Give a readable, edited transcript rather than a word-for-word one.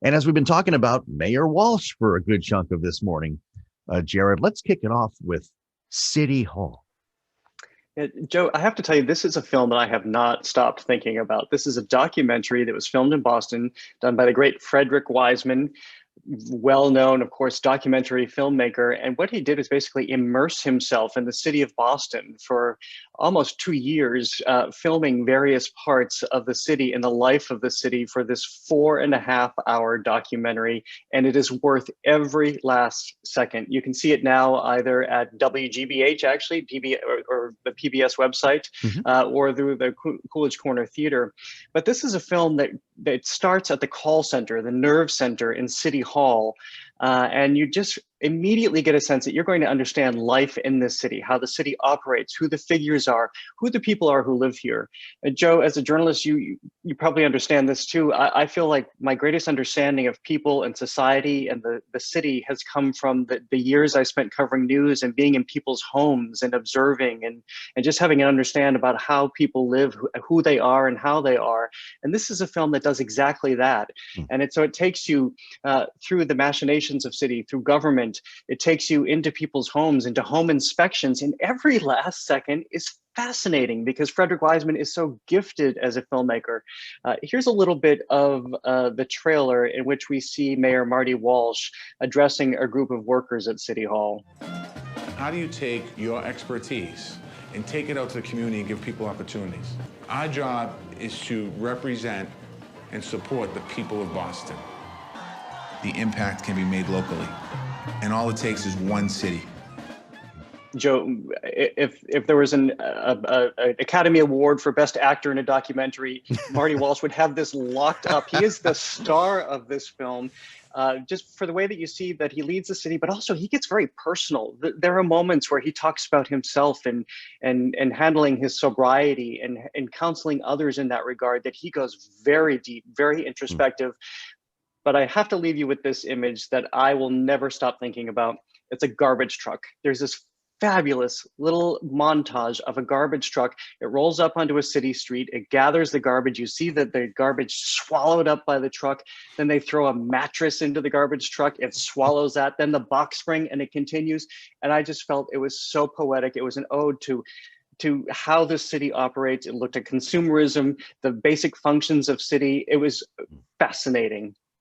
And as we've been talking about Mayor Walsh for a good chunk of this morning, Jared, let's kick it off with City Hall. Yeah, Joe, I have to tell you, this is a film that I have not stopped thinking about. This is a documentary that was filmed in Boston, done by the great Frederick Wiseman, well known, of course, documentary filmmaker. And what he did is basically immerse himself in the city of Boston for almost 2 years, filming various parts of the city and the life of the city for this 4.5 hour documentary. And it is worth every last second. You can see it now either at WGBH, actually, or the PBS website, Mhm. or through the Coolidge Corner Theater. But this is a film that starts at the call center, the nerve center in City Hall. And you just immediately get a sense that you're going to understand life in this city, how the city operates, who the figures are, who the people are who live here. And Joe, as a journalist, you probably understand this too. I feel like my greatest understanding of people and society and the city has come from the years I spent covering news and being in people's homes and observing and just having an understand about how people live, who they are and how they are. And this is a film that does exactly that. Mm. And so it takes you through the machinations of city, through government. It takes you into people's homes, into home inspections, and every last second is fascinating because Frederick Wiseman is so gifted as a filmmaker. Here's a little bit of the trailer in which we see Mayor Marty Walsh addressing a group of workers at City Hall. How do you take your expertise and take it out to the community and give people opportunities? Our job is to represent and support the people of Boston. The impact can be made locally, and all it takes is one city. Joe, if there was an Academy Award for Best Actor in a documentary, Marty Walsh would have this locked up. He is the star of this film, just for the way that you see that he leads the city, but also he gets very personal. There are moments where he talks about himself and handling his sobriety and counseling others in that regard, that he goes very deep, very introspective. But I have to leave you with this image that I will never stop thinking about. It's a garbage truck. There's this fabulous little montage of a garbage truck. It rolls up onto a city street. It gathers the garbage. You see that the garbage swallowed up by the truck. Then they throw a mattress into the garbage truck. It swallows that. Then the box spring, and it continues. And I just felt it was so poetic. It was an ode to how the city operates. It looked at consumerism, the basic functions of city. It was fascinating.